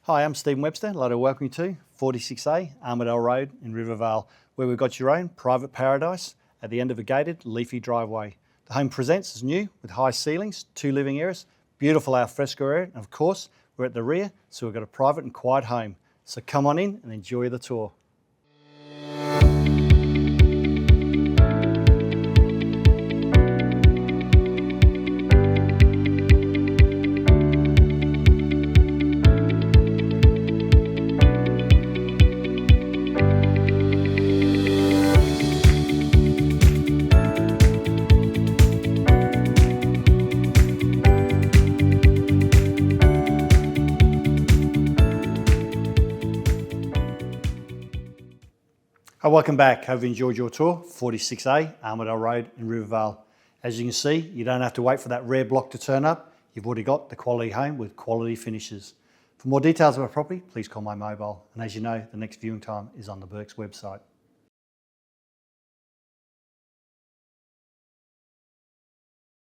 Hi, I'm Stephen Webster. I'd like to welcome you to 46A Armadale Road in Rivervale, where we've got your own private paradise at the end of a gated, leafy driveway. The home presents as new with high ceilings, 2 living areas, beautiful al fresco area, and of course, we're at the rear, so we've got a private and quiet home. So come on in and enjoy the tour. Welcome back. Hope you enjoyed your tour, 46A Armadale Road in Rivervale. As you can see, you don't have to wait for that rare block to turn up. You've already got the quality home with quality finishes. For more details of our property, please call my mobile. And as you know, the next viewing time is on the Burke's website.